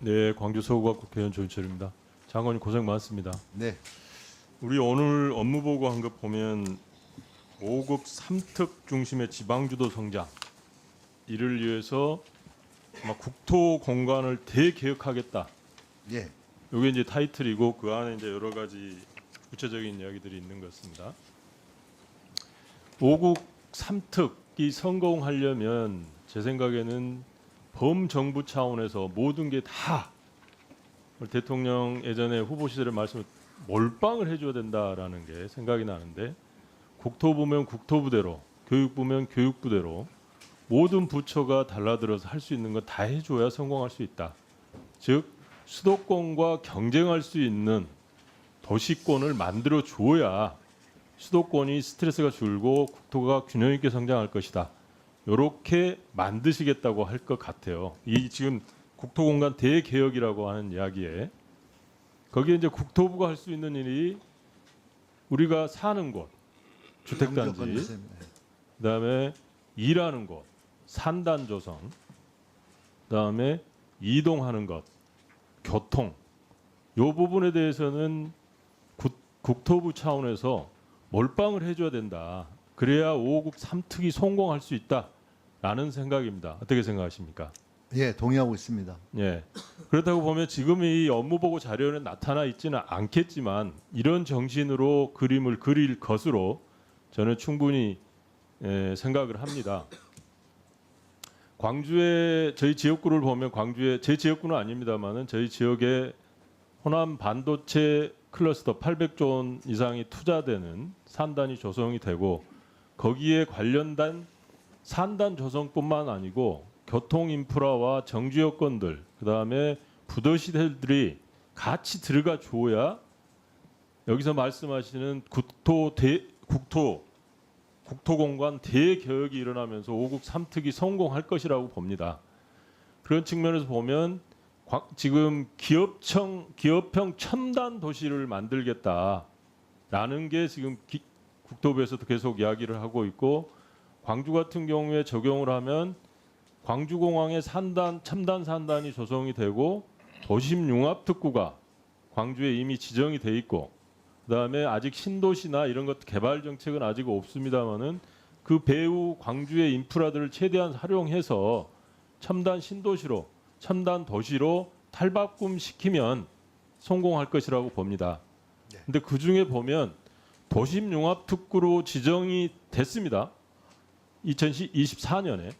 네, 광주 서구갑 국회의원 조인철입니다. 장관님 고생 많습니다. 네, 우리 오늘 업무 보고 한 것 보면 5급 3특 중심의 지방주도 성장 이를 위해서 아마 국토 공간을 대개혁하겠다. 예, 이게 이제 타이틀이고 그 안에 이제 여러 가지 구체적인 이야기들이 있는 것 같습니다. 5급 3특이 성공하려면 제 생각에는 범정부 차원에서 모든 게 다 대통령 예전에 후보 시절에 말씀을 몰빵을 해줘야 된다라는 게 생각이 나는데 국토부면 국토부대로 교육부면 교육부대로 모든 부처가 달라들어서 할 수 있는 건 다 해줘야 성공할 수 있다. 즉 수도권과 경쟁할 수 있는 도시권을 만들어 줘야 수도권이 스트레스가 줄고 국토가 균형 있게 성장할 것이다. 이렇게 만드시겠다고 할 것 같아요. 이 지금 국토공간 대개혁이라고 하는 이야기에 거기에 이제 국토부가 할 수 있는 일이 우리가 사는 곳, 주택단지, 그다음에 일하는 곳, 산단 조성, 그다음에 이동하는 것, 교통, 이 부분에 대해서는 국토부 차원에서 몰빵을 해줘야 된다. 그래야 5급 3특이 성공할 수 있다라는 생각입니다. 어떻게 생각하십니까? 예, 동의하고 있습니다. 예. 그렇다고 보면 지금 이 업무 보고 자료는 나타나 있지는 않겠지만 이런 정신으로 그림을 그릴 것으로 저는 충분히 생각을 합니다. 광주의 저희 지역구를 보면 광주의 제 지역구는 아닙니다만은 저희 지역에 호남 반도체 클러스터 800조 원 이상이 투자되는 산단이 조성이 되고 거기에 관련된 산단 조성뿐만 아니고 교통 인프라와 정주 여건들 그다음에 부도시들이 같이 들어가 줘야 여기서 말씀하시는 국토공간 대개혁이 일어나면서 5급 3특이 성공할 것이라고 봅니다. 그런 측면에서 보면 지금 기업형 첨단 도시를 만들겠다라는 게 지금 국토부에서도 계속 이야기를 하고 있고 광주 같은 경우에 적용을 하면 광주공항에 첨단 산단이 조성이 되고 도심 융합특구가 광주에 이미 지정이 돼 있고 그다음에 아직 신도시나 이런 것 개발 정책은 아직 없습니다만은 그 배후 광주의 인프라들을 최대한 활용해서 첨단 신도시로 첨단 도시로 탈바꿈 시키면 성공할 것이라고 봅니다. 근데 그 중에 보면 도심 융합특구로 지정이 됐습니다. 2024년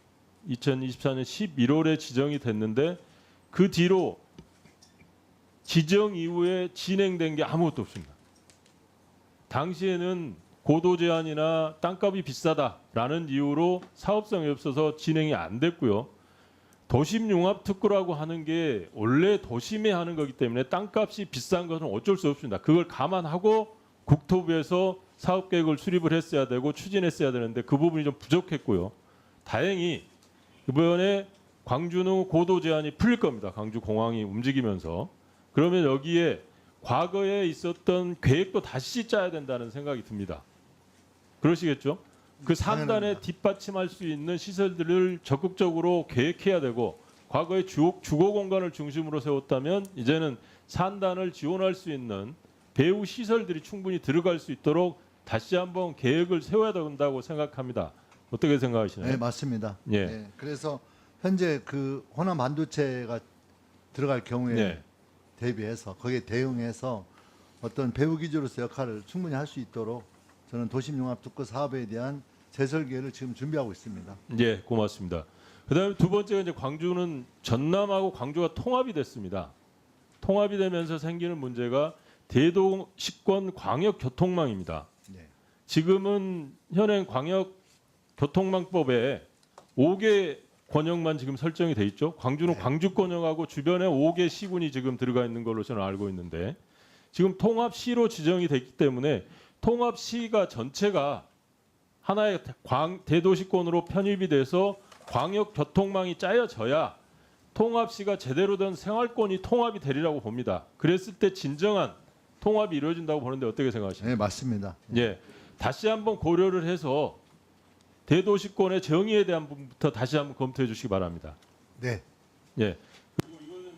11월에 지정이 됐는데 그 뒤로 지정 이후에 진행된 게 아무것도 없습니다. 당시에는 고도 제한이나 땅값이 비싸다라는 이유로 사업성이 없어서 진행이 안 됐고요. 도심 융합 특구라고 하는 게 원래 도심에 하는 거기 때문에 땅값이 비싼 것은 어쩔 수 없습니다. 그걸 감안하고 국토부에서 사업 계획을 수립을 했어야 되고 추진했어야 되는데 그 부분이 좀 부족했고요. 다행히 이번에 광주는 고도 제한이 풀릴 겁니다. 광주 공항이 움직이면서. 그러면 여기에 과거에 있었던 계획도 다시 짜야 된다는 생각이 듭니다. 그러시겠죠? 그 산단에 뒷받침할 수 있는 시설들을 적극적으로 계획해야 되고 과거에 주거 공간을 중심으로 세웠다면 이제는 산단을 지원할 수 있는 배후 시설들이 충분히 들어갈 수 있도록 다시 한번 계획을 세워야 된다고 생각합니다. 어떻게 생각하시나요? 네, 맞습니다. 예. 네, 그래서 현재 그 호남 반도체가 들어갈 경우에 네. 대비해서 거기에 대응해서 어떤 배후 기지로서 역할을 충분히 할 수 있도록 저는 도심융합특구 사업에 대한 재설계를 지금 준비하고 있습니다. 예, 고맙습니다. 그다음에 두 번째가 이제 광주는 전남하고 광주가 통합이 됐습니다. 통합이 되면서 생기는 문제가 대도시권 광역 교통망입니다. 네. 지금은 현행 광역 교통망법에 5개 권역만 지금 설정이 돼 있죠. 광주는 네. 광주 권역하고 주변에 5개 시군이 지금 들어가 있는 걸로 저는 알고 있는데 지금 통합시로 지정이 됐기 때문에 통합시가 전체가 하나의 대도시권으로 편입이 돼서 광역 교통망이 짜여져야 통합시가 제대로 된 생활권이 통합이 되리라고 봅니다. 그랬을 때 진정한 통합이 이루어진다고 보는데 어떻게 생각하십니까? 네, 맞습니다. 예, 다시 한번 고려를 해서 대도시권의 정의에 대한 부분부터 다시 한번 검토해 주시기 바랍니다. 네. 예. 그리고 이거는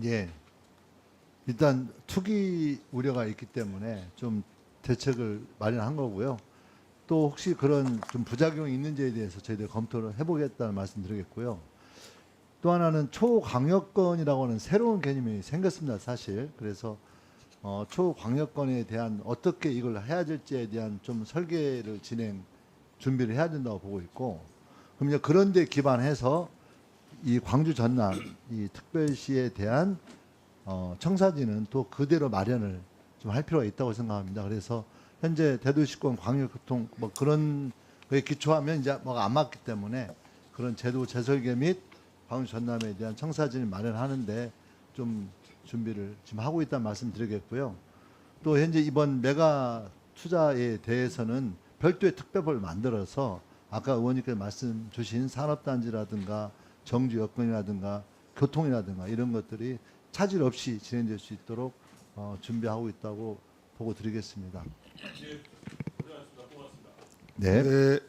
예. 일단 투기 우려가 있기 때문에 좀 대책을 마련한 거고요. 또 혹시 그런 좀 부작용이 있는지에 대해서 저희들 검토를 해보겠다는 말씀드리겠고요. 또 하나는 초광역권이라고 하는 새로운 개념이 생겼습니다, 사실. 그래서 초광역권에 대한 어떻게 이걸 해야 될지에 대한 좀 설계를 준비를 해야 된다고 보고 있고, 그럼 이제 그런 데 기반해서 이 광주 전남 이 특별시에 대한 청사진은 또 그대로 마련을 좀 할 필요가 있다고 생각합니다. 그래서 현재 대도시권 광역교통 뭐 그런 거에 기초하면 이제 뭐가 안 맞기 때문에 그런 제도 재설계 및 광주 전남에 대한 청사진을 마련하는데 좀 준비를 지금 하고 있다는 말씀드리겠고요. 또 현재 이번 메가 투자에 대해서는 별도의 특별법을 만들어서 아까 의원님께서 말씀 주신 산업단지라든가 정주 여건이라든가 교통이라든가 이런 것들이 차질 없이 진행될 수 있도록 준비하고 있다고 보고 드리겠습니다. 예, 고생하셨습니다. 고맙습니다. 네. 네.